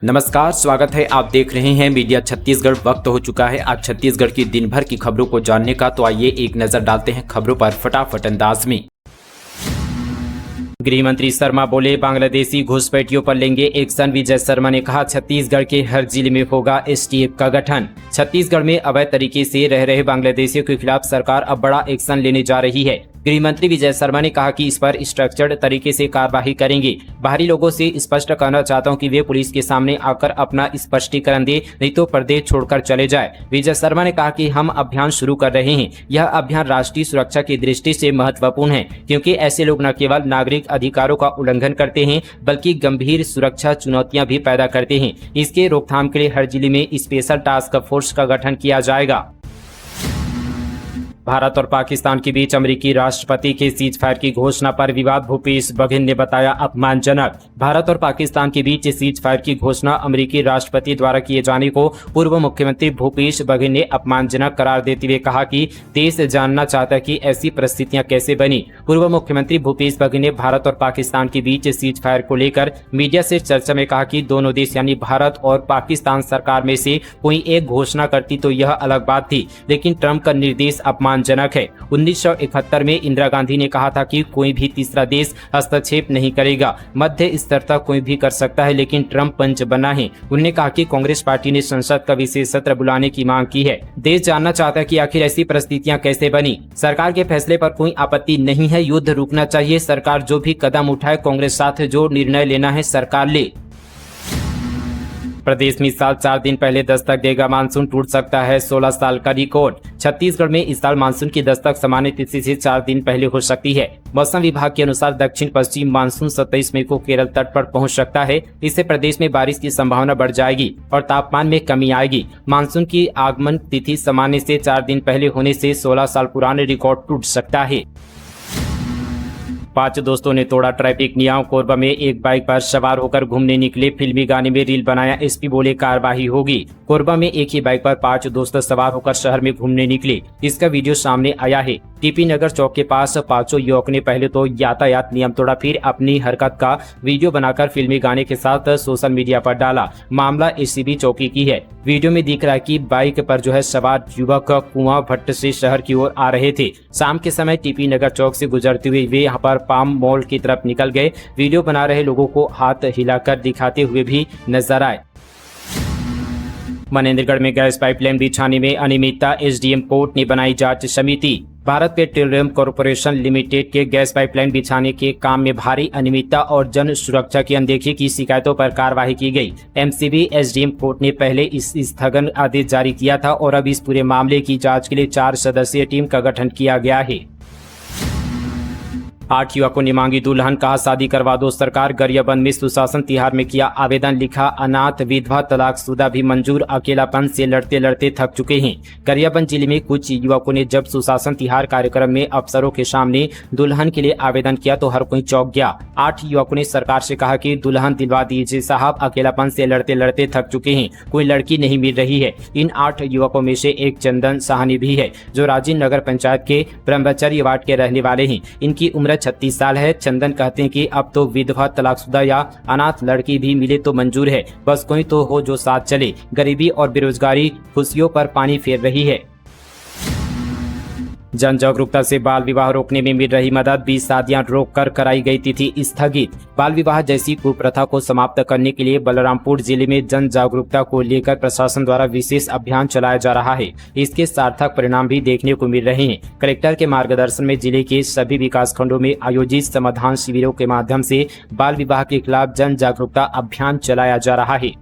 नमस्कार, स्वागत है। आप देख रहे हैं मीडिया छत्तीसगढ़। वक्त हो चुका है आज छत्तीसगढ़ की दिन भर की खबरों को जानने का, तो आइए एक नजर डालते हैं खबरों पर फटाफट अंदाज में। गृह मंत्री शर्मा बोले, बांग्लादेशी घुसपैठियों पर लेंगे एक्शन। विजय शर्मा ने कहा, छत्तीसगढ़ के हर जिले में होगा एसटीएफ का गठन। छत्तीसगढ़ में अवैध तरीके से रह रहे बांग्लादेशियों के खिलाफ सरकार अब बड़ा एक्शन लेने जा रही है। गृह मंत्री विजय शर्मा ने कहा कि इस पर स्ट्रक्चर्ड तरीके से कार्यवाही करेंगे। बाहरी लोगों से स्पष्ट करना चाहता हूं कि वे पुलिस के सामने आकर अपना स्पष्टीकरण दे, नहीं तो प्रदेश छोड़कर चले जाए। विजय शर्मा ने कहा कि हम अभियान शुरू कर रहे हैं। यह अभियान राष्ट्रीय सुरक्षा की दृष्टि से महत्वपूर्ण है, क्योंकि ऐसे लोग न केवल नागरिक अधिकारों का उल्लंघन करते हैं, बल्कि गंभीर सुरक्षा चुनौतियां भी पैदा करते हैं। इसके रोकथाम के लिए हर जिले में स्पेशल टास्क फोर्स का गठन किया जाएगा। भारत और पाकिस्तान के बीच अमेरिकी राष्ट्रपति के सीज फायर की घोषणा पर विवाद। भूपेश बघेल ने बताया अपमानजनक। भारत और पाकिस्तान के बीच सीज फायर की घोषणा अमेरिकी राष्ट्रपति द्वारा किए जाने को पूर्व मुख्यमंत्री भूपेश बघेल ने अपमानजनक करार देते हुए कहा कि देश जानना चाहता है कि ऐसी परिस्थितियां कैसे बनी। पूर्व मुख्यमंत्री भूपेश बघेल ने भारत और पाकिस्तान के बीच सीज फायर को लेकर मीडिया से चर्चा में कहा कि दोनों देश यानी भारत और पाकिस्तान सरकार में से कोई एक घोषणा करती तो यह अलग बात थी, लेकिन ट्रंप का निर्देश जनक है। 1971 में इंदिरा गांधी ने कहा था कि कोई भी तीसरा देश हस्तक्षेप नहीं करेगा, मध्य स्तर तक कोई भी कर सकता है, लेकिन ट्रंप पंच बना है। उन्होंने कहा कि कांग्रेस पार्टी ने संसद का विशेष सत्र बुलाने की मांग की है। देश जानना चाहता है कि आखिर ऐसी परिस्थितियां कैसे बनी। सरकार के फैसले पर कोई आपत्ति नहीं है, युद्ध रुकना चाहिए। सरकार जो भी कदम उठाए, कांग्रेस साथ जो निर्णय लेना है सरकार ले। प्रदेश में इस साल 4 दिन पहले दस्तक देगा मानसून, टूट सकता है 16 साल का रिकॉर्ड। छत्तीसगढ़ में इस साल मानसून की दस्तक सामान्य तिथि से 4 दिन पहले हो सकती है। मौसम विभाग के अनुसार दक्षिण पश्चिम मानसून 27 मई को केरल तट पर पहुंच सकता है। इससे प्रदेश में बारिश की संभावना बढ़ जाएगी और तापमान में कमी आएगी। मानसून की आगमन तिथि सामान्य से 4 दिन पहले होने से 16 साल पुराने रिकॉर्ड टूट सकता है। 5 दोस्तों ने तोड़ा ट्रैफिक नियम। कोरबा में एक बाइक पर सवार होकर घूमने निकले, फिल्मी गाने में रील बनाया। एसपी बोले कार्यवाही होगी। कोरबा में एक ही बाइक पर 5 दोस्त सवार होकर शहर में घूमने निकले। इसका वीडियो सामने आया है। टीपी नगर चौक के पास 5 युवक ने पहले तो यातायात नियम तोड़ा, फिर अपनी हरकत का वीडियो बनाकर फिल्मी गाने के साथ सोशल मीडिया पर डाला। मामला एसीबी चौकी की है। वीडियो में दिख रहा है कि बाइक पर सवार युवक कुआं भट्ट से शहर की ओर आ रहे थे। शाम के समय टीपी नगर चौक से गुजरते हुए वे यहाँ पर पाम मॉल की तरफ निकल गए। वीडियो बना रहे लोगों को हाथ हिलाकर दिखाते हुए भी नजर आए। मनेन्द्रगढ़ में गैस पाइपलाइन बिछाने में अनियमितता, एसडीएम कोर्ट ने बनाई जांच समिति। भारत पेट्रोलियम कॉर्पोरेशन लिमिटेड के गैस पाइपलाइन बिछाने के काम में भारी अनियमितता और जन सुरक्षा की अनदेखी की शिकायतों पर कार्रवाई की गई। एमसीबी एसडीएम कोर्ट ने पहले इस स्थगन आदेश जारी किया था और अब इस पूरे मामले की जांच के लिए 4 सदस्यीय टीम का गठन किया गया है। 8 युवकों ने मांगी दुल्हन, कहा शादी करवा दो सरकार। गरियाबंद में सुशासन तिहार में किया आवेदन, लिखा अनाथ विधवा तलाकशुदा भी मंजूर। अकेलापन से लड़ते लड़ते थक चुके हैं। गरियाबंद जिले में कुछ युवकों ने जब सुशासन तिहार कार्यक्रम में अफसरों के सामने दुल्हन के लिए आवेदन किया तो हर कोई चौंक गया। 8 युवकों ने सरकार से कहा कि दुल्हन दिलवा दीजिए साहब, अकेलापन से लड़ते लड़ते थक चुके हैं, कोई लड़की नहीं मिल रही है। इन 8 युवकों में से एक चंदन साहनी भी है, जो राजीव नगर पंचायत के ब्रह्मचर्य वार्ड के रहने वाले हैं। इनकी उम्र 36 साल है। चंदन कहते हैं कि अब तो विधवा तलाकशुदा या अनाथ लड़की भी मिले तो मंजूर है, बस कोई तो हो जो साथ चले। गरीबी और बेरोजगारी खुशियों पर पानी फेर रही है। जन जागरूकता से बाल विवाह रोकने में मिल रही मदद। 20 शादियां रोककर कराई गई तिथि स्थगित। बाल विवाह जैसी कुप्रथा को समाप्त करने के लिए बलरामपुर जिले में जन जागरूकता को लेकर प्रशासन द्वारा विशेष अभियान चलाया जा रहा है। इसके सार्थक परिणाम भी देखने को मिल रहे हैं। कलेक्टर के मार्गदर्शन में जिले के सभी विकास खंडों में आयोजित समाधान शिविरों के माध्यम से बाल विवाह के खिलाफ जन जागरूकता अभियान चलाया जा रहा है।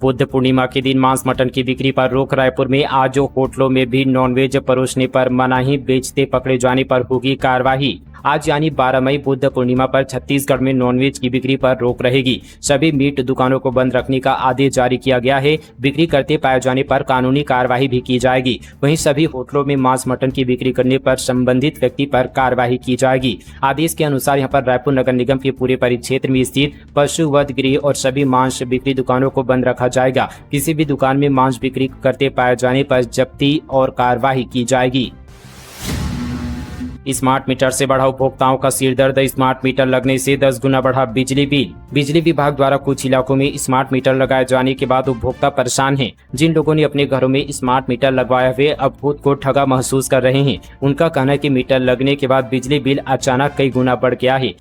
बुद्ध पूर्णिमा के दिन मांस मटन की बिक्री पर रोक। रायपुर में आज होटलों में भी नॉनवेज परोसने पर मनाही, बेचते पकड़े जाने पर होगी कार्रवाई। आज यानी 12 मई बुद्ध पूर्णिमा पर छत्तीसगढ़ में नॉनवेज की बिक्री पर रोक रहेगी। सभी मीट दुकानों को बंद रखने का आदेश जारी किया गया है। बिक्री करते पाए जाने पर कानूनी कार्रवाई भी की जाएगी। वहीं सभी होटलों में मांस मटन की बिक्री करने पर संबंधित व्यक्ति पर कार्रवाई की जाएगी। आदेश के अनुसार यहां पर रायपुर नगर निगम के पूरे परिक्षेत्र में स्थित पशु वध गृह और सभी मांस बिक्री दुकानों को बंद रखा जाएगा। किसी भी दुकान में मांस बिक्री करते पाए जाने पर जब्ती और कार्रवाई की जाएगी। स्मार्ट मीटर से बढ़ा उपभोक्ताओं का सिरदर्द, स्मार्ट मीटर लगने से 10 गुना बढ़ा बिजली बिल। बिजली विभाग द्वारा कुछ इलाकों में स्मार्ट मीटर लगाए जाने के बाद उपभोक्ता परेशान हैं। जिन लोगों ने अपने घरों में स्मार्ट मीटर लगवाया हुए अब खुद को ठगा महसूस कर रहे हैं। उनका कहना है कि मीटर लगने के बाद बिजली बिल अचानक कई गुना बढ़ गया है।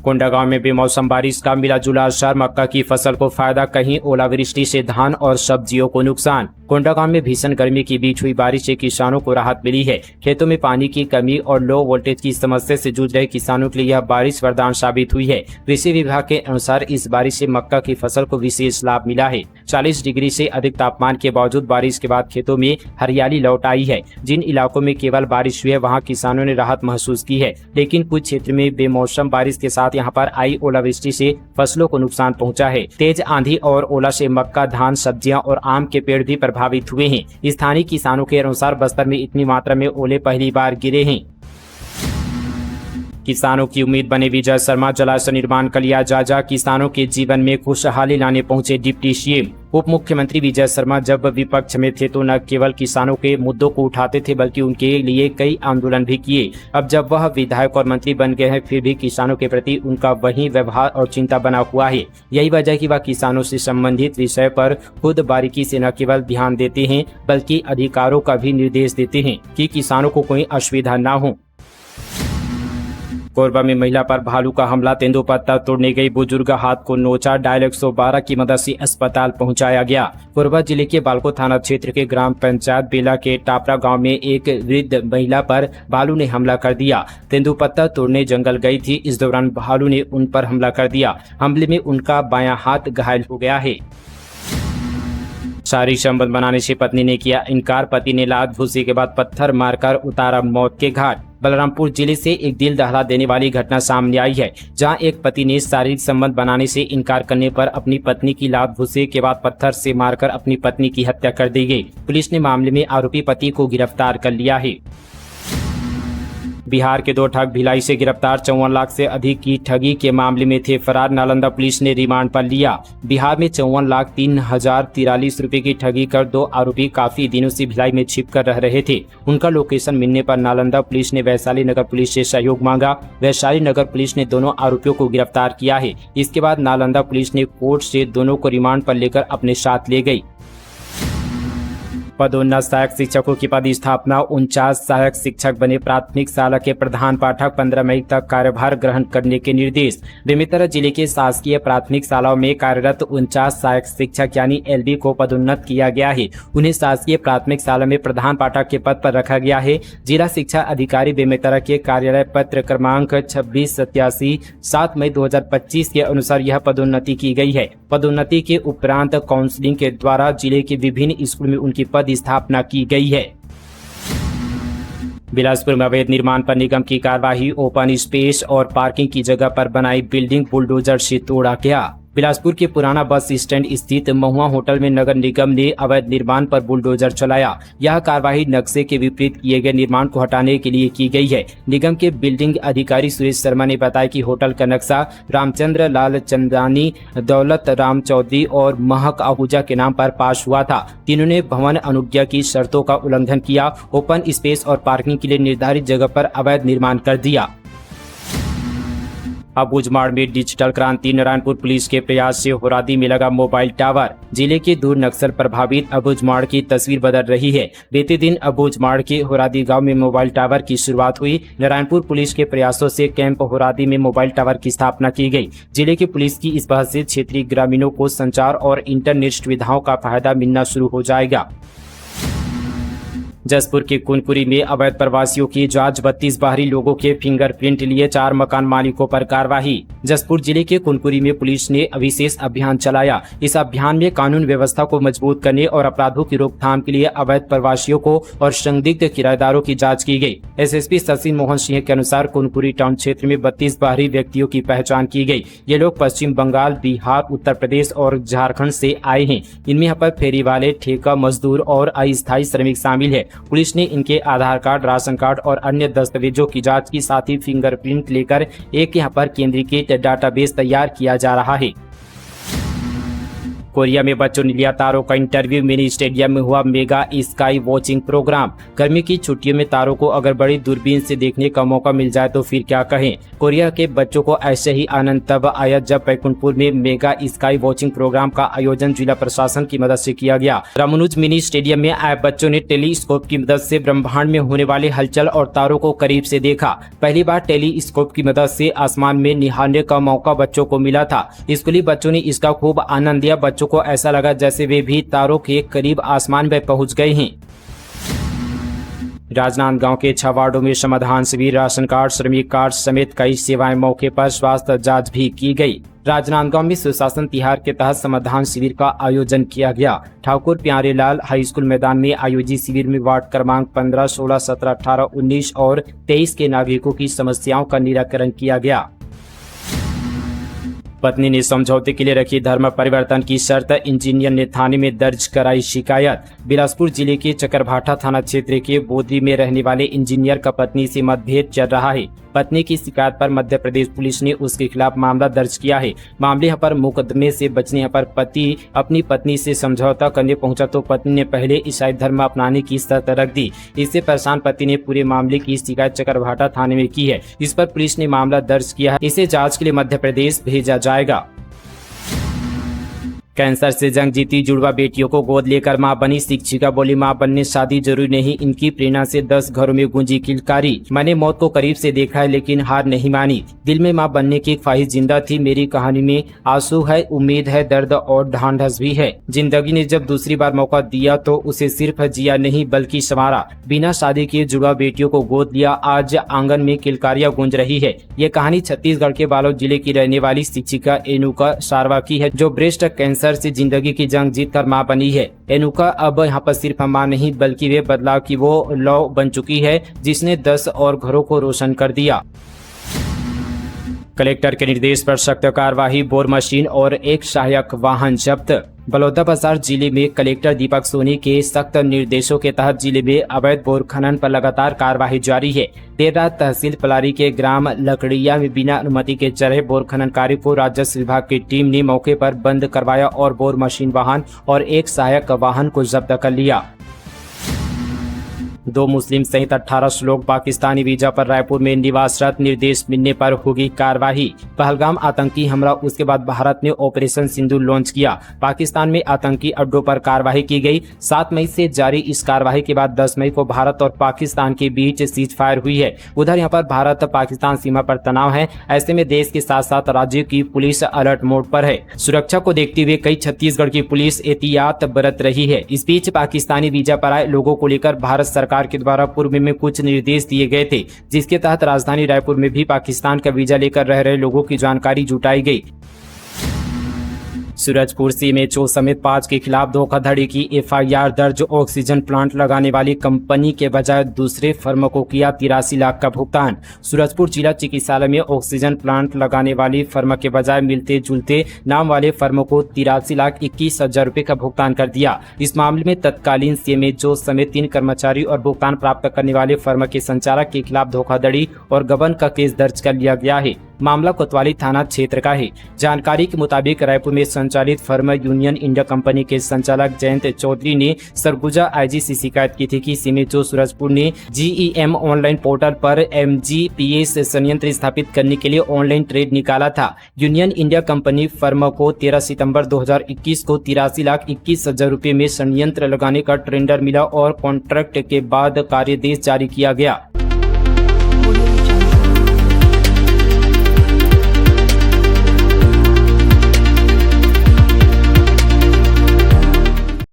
कोंडागांव में बेमौसम बारिश का मिला जुला असर, मक्का की फसल को फायदा, कहीं ओलावृष्टि से धान और सब्जियों को नुकसान। कोंडागांव में भीषण गर्मी के बीच हुई बारिश से किसानों को राहत मिली है। खेतों में पानी की कमी और लो वोल्टेज की समस्या से जूझ रहे किसानों के लिए यह बारिश वरदान साबित हुई है। कृषि विभाग के अनुसार इस बारिश से मक्का की फसल को विशेष लाभ मिला है। 40 डिग्री से अधिक तापमान के बावजूद बारिश के बाद खेतों में हरियाली लौट आई है। जिन इलाकों में केवल बारिश हुई है वहाँ किसानों ने राहत महसूस की है, लेकिन कुछ क्षेत्र में बेमौसम बारिश के साथ यहाँ पर आई ओलावृष्टि से फसलों को नुकसान पहुंचा है। तेज आंधी और ओला से मक्का, धान, सब्जियां और आम के पेड़ भी प्रभावित हुए हैं। स्थानीय किसानों के अनुसार बस्तर में इतनी मात्रा में ओले पहली बार गिरे हैं। किसानों की उम्मीद बने विजय शर्मा, जलाशय निर्माण का लिया जायजा, किसानों के जीवन में खुशहाली लाने पहुंचे डिप्टी सीएम। उप मुख्यमंत्री विजय शर्मा जब विपक्ष में थे तो न केवल किसानों के मुद्दों को उठाते थे बल्कि उनके लिए कई आंदोलन भी किए। अब जब वह विधायक और मंत्री बन गए हैं फिर भी किसानों के प्रति उनका वही व्यवहार और चिंता बना हुआ है। यही वजह है कि वह किसानों से संबंधित विषय पर खुद बारीकी से न केवल ध्यान देते हैं बल्कि अधिकारों का भी निर्देश देते हैं कि किसानों को कोई असुविधा न हो। कोरबा में महिला पर भालू का हमला, तेंदुपत्ता तोड़ने गई बुजुर्ग, हाथ को नोचा, डायल 112 की मदद से अस्पताल पहुंचाया गया। कोरबा जिले के बालको थाना क्षेत्र के ग्राम पंचायत बेला के टापरा गांव में एक वृद्ध महिला पर भालू ने हमला कर दिया। तेंदुपत्ता तोड़ने जंगल गई थी, इस दौरान भालू ने उन पर हमला कर दिया। हमले में उनका बायां हाथ घायल हो गया है। शारीरिक संबंध बनाने से पत्नी ने किया इनकार, पति ने लात घुसी के बाद पत्थर मारकर उतारा मौत के घाट। बलरामपुर जिले से एक दिल दहला देने वाली घटना सामने आई है, जहां एक पति ने शारीरिक संबंध बनाने से इनकार करने पर अपनी पत्नी की लात घुसे के बाद पत्थर से मारकर अपनी पत्नी की हत्या कर दी गई। पुलिस ने मामले में आरोपी पति को गिरफ्तार कर लिया है। बिहार के 2 ठग भिलाई से गिरफ्तार, 54 लाख से अधिक की ठगी के मामले में थे फरार। नालंदा पुलिस ने रिमांड पर लिया। बिहार में 54,03,043 रुपए की ठगी कर 2 आरोपी काफी दिनों से भिलाई में छिप कर रह रहे थे। उनका लोकेशन मिलने पर नालंदा पुलिस ने वैशाली नगर पुलिस से सहयोग मांगा। वैशाली नगर पुलिस ने दोनों आरोपियों को गिरफ्तार किया है। इसके बाद नालंदा पुलिस ने कोर्ट से दोनों को रिमांड पर लेकर अपने साथ ले गई। पदोन्नत सहायक शिक्षकों की पद स्थापना, 49 सहायक शिक्षक बने। प्राथमिक शाला के प्रधान पाठक 15 मई तक कार्यभार ग्रहण करने के निर्देश। बेमेतरा जिले के शासकीय प्राथमिक शालाओं में कार्यरत 49 सहायक शिक्षक यानी एलबी को पदोन्नत किया गया है। उन्हें शासकीय प्राथमिक शाला में प्रधान पाठक के पद पर रखा गया है। जिला शिक्षा अधिकारी बेमेतरा के कार्यालय पत्र क्रमांक 2687 7 मई 2025 के अनुसार यह पदोन्नति की गई है। पदोन्नति के उपरांत काउंसलिंग के द्वारा जिले के विभिन्न स्कूल में उनकी पद स्थापना की गई है। बिलासपुर में अवैध निर्माण पर निगम की कार्यवाही, ओपन स्पेस और पार्किंग की जगह पर बनाई बिल्डिंग बुलडोजर से तोड़ा गया। बिलासपुर के पुराना बस स्टैंड स्थित महुआ होटल में नगर निगम ने अवैध निर्माण पर बुलडोजर चलाया। यह कार्यवाही नक्शे के विपरीत किए गए निर्माण को हटाने के लिए की गई है। निगम के बिल्डिंग अधिकारी सुरेश शर्मा ने बताया कि होटल का नक्शा रामचंद्र लाल चंदानी, दौलत राम चौधरी और महक आहूजा के नाम पर पास हुआ था। तीनों ने भवन अनुज्ञा की शर्तों का उल्लंघन किया, ओपन स्पेस और पार्किंग के लिए निर्धारित जगह पर अवैध निर्माण कर दिया। अबूझमाड़ में डिजिटल क्रांति, नारायणपुर पुलिस के प्रयास से होरादी में लगा मोबाइल टावर। जिले के दूर नक्सल प्रभावित अबूझमाड़ की तस्वीर बदल रही है। बीते दिन अबूझमाड़ के होरादी गांव में मोबाइल टावर की शुरुआत हुई। नारायणपुर पुलिस के प्रयासों से कैंप होरादी में मोबाइल टावर की स्थापना की गई। जिले की पुलिस की इस पहल से क्षेत्रीय ग्रामीणों को संचार और इंटरनेट सुविधाओं का फायदा मिलना शुरू हो जाएगा। जसपुर के कुनकुरी में अवैध प्रवासियों की जांच, 32 बाहरी लोगों के फिंगरप्रिंट लिए 4 मकान मालिकों पर कार्रवाई। जसपुर जिले के कुनकुरी में पुलिस ने विशेष अभियान चलाया। इस अभियान में कानून व्यवस्था को मजबूत करने और अपराधों की रोकथाम के लिए अवैध प्रवासियों को और संदिग्ध किराएदारों की जांच की गई। एसएसपी शशि मोहन सिंह के अनुसार कुनकुरी टाउन क्षेत्र में 32 बाहरी व्यक्तियों की पहचान की गई। ये लोग पश्चिम बंगाल, बिहार, उत्तर प्रदेश और झारखंड से आए हैं। इनमें यहाँ पर फेरी वाले, ठेका मजदूर और अस्थायी श्रमिक शामिल है। पुलिस ने इनके आधार कार्ड, राशन कार्ड और अन्य दस्तावेजों की जांच की, साथ ही फिंगरप्रिंट लेकर एक यहाँ पर केंद्रीकृत डाटाबेस तैयार किया जा रहा है। कोरिया में बच्चों ने लिया तारों का इंटरव्यू। मिनी स्टेडियम में हुआ मेगा स्काई वॉचिंग प्रोग्राम। गर्मी की छुट्टियों में तारों को अगर बड़ी दूरबीन से देखने का मौका मिल जाए तो फिर क्या कहें। कोरिया के बच्चों को ऐसे ही आनंद तब आया जब बैकुंठपुर में मेगा स्काई वॉचिंग प्रोग्राम का आयोजन जिला प्रशासन की मदद से किया गया। रामानुज मिनी स्टेडियम में आए बच्चों ने टेलीस्कोप की मदद से ब्रह्मांड में होने वाले हलचल और तारों को करीब से देखा। पहली बार टेलीस्कोप की मदद से आसमान में निहारने का मौका बच्चों को मिला था। स्कूली बच्चों ने इसका खूब आनंद लिया। बच्चों को ऐसा लगा जैसे वे भी तारों के करीब आसमान में पहुंच गए हैं। राजनांदगांव के 6 वार्डों में समाधान शिविर, राशन कार्ड, श्रमिक कार्ड समेत कई सेवाएं। मौके पर स्वास्थ्य जांच भी की गई। राजनांदगांव में सुशासन तिहार के तहत समाधान शिविर का आयोजन किया गया। ठाकुर प्यारेलाल हाई स्कूल मैदान में आयोजित शिविर में वार्ड क्रमांक 15, 16, 17, 18, 19 और 23 के नागरिकों की समस्याओं का निराकरण किया गया। पत्नी ने समझौते के लिए रखी धर्म परिवर्तन की शर्त, इंजीनियर ने थाने में दर्ज कराई शिकायत। बिलासपुर जिले के चकरभाठा थाना क्षेत्र के बोदरी में रहने वाले इंजीनियर का पत्नी से मतभेद चल रहा है। पत्नी की शिकायत पर मध्य प्रदेश पुलिस ने उसके खिलाफ मामला दर्ज किया है। मामले पर मुकदमे से बचने पर पति अपनी पत्नी से समझौता करने पहुंचा तो पत्नी ने पहले ईसाई धर्म अपनाने की शर्त रख दी। इससे परेशान पति ने पूरे मामले की शिकायत चकरभाठा थाने में की है। इस पर पुलिस ने मामला दर्ज किया है। इसे जांच के लिए मध्य प्रदेश भेजा जाएगा। कैंसर से जंग जीती जुड़वा बेटियों को गोद लेकर मां बनी शिक्षिका। बोली मां बनने शादी जरूरी नहीं। इनकी प्रेरणा से 10 घरों में गूंजी किलकारी। मैंने मौत को करीब से देखा है लेकिन हार नहीं मानी। दिल में मां बनने की ख्वाहिश जिंदा थी। मेरी कहानी में आंसू है, उम्मीद है, दर्द और ढांढस भी है। जिंदगी ने जब दूसरी बार मौका दिया तो उसे सिर्फ जिया नहीं बल्कि संवारा। बिना शादी किए जुड़वा बेटियों को गोद लिया। आज आंगन में किलकारियां गूंज रही है। ये कहानी छत्तीसगढ़ के बालोद जिले की रहने वाली शिक्षिका एनुका सारवा की है, जो ब्रेस्ट कैंसर से जिंदगी की जंग जीतकर मां बनी है। एनुका अब यहाँ पर सिर्फ मां नहीं बल्कि वे बदलाव की वो लौ बन चुकी है जिसने 10 और घरों को रोशन कर दिया। कलेक्टर के निर्देश पर सख्त कार्यवाही, बोर मशीन और एक सहायक वाहन जब्त। बलौदाबाजार जिले में कलेक्टर दीपक सोनी के सख्त निर्देशों के तहत जिले में अवैध बोर खनन पर लगातार कार्यवाही जारी है। देर रात तहसील पलारी के ग्राम लकड़िया में बिना अनुमति के चल रहे बोर खनन कार्य को राजस्व विभाग की टीम ने मौके पर बंद करवाया और बोर मशीन वाहन और एक सहायक वाहन को जब्त कर लिया। 2 मुस्लिम सहित 18 लोग पाकिस्तानी वीजा पर रायपुर में निवासरत, निर्देश मिलने पर होगी कार्रवाई। पहलगाम आतंकी हमला, उसके बाद भारत ने ऑपरेशन सिंदूर लॉन्च किया। पाकिस्तान में आतंकी अड्डों पर कार्रवाई की गई। 7 मई से जारी इस कार्रवाई के बाद 10 मई को भारत और पाकिस्तान के बीच सीज फायर हुई है। उधर यहाँ पर भारत पाकिस्तान सीमा पर तनाव है। ऐसे में देश के साथ साथ राज्य की पुलिस अलर्ट मोड पर है। सुरक्षा को देखते हुए कई छत्तीसगढ़ की पुलिस एहतियात बरत रही है। इस बीच पाकिस्तानी वीजा पर आए लोगों को लेकर भारत सरकार के द्वारा पूर्व में कुछ निर्देश दिए गए थे, जिसके तहत राजधानी रायपुर में भी पाकिस्तान का वीजा लेकर रह रहे लोगों की जानकारी जुटाई गई। सूरजपुर सीएमएचओ समेत 5 के खिलाफ धोखाधड़ी की एफआईआर दर्ज। ऑक्सीजन प्लांट लगाने वाली कंपनी के बजाय दूसरे फर्म को किया 83 लाख का भुगतान। सूरजपुर जिला चिकित्सालय में ऑक्सीजन प्लांट लगाने वाली फर्म के बजाय मिलते जुलते नाम वाले फर्म को 83,21,000 रुपए का भुगतान कर दिया। इस मामले में तत्कालीन सीएमएचओ समेत 3 कर्मचारी और भुगतान प्राप्त करने वाले फर्म के संचालक के खिलाफ धोखाधड़ी और गबन का केस दर्ज कर लिया गया है। मामला कोतवाली थाना क्षेत्र का है। जानकारी के मुताबिक रायपुर में संचालित फर्म यूनियन इंडिया कंपनी के संचालक जयंत चौधरी ने सरगुजा आईजी से शिकायत की थी कि सीएमएचओ सूरजपुर ने जीईएम ऑनलाइन पोर्टल पर एमजीपीएस संयंत्र स्थापित करने के लिए ऑनलाइन ट्रेड निकाला था। यूनियन इंडिया कंपनी फर्म को 13 सितंबर 2021 को 83,21,000 रुपए में संयंत्र लगाने का टेंडर मिला और कॉन्ट्रैक्ट के बाद कार्यदेश जारी किया गया।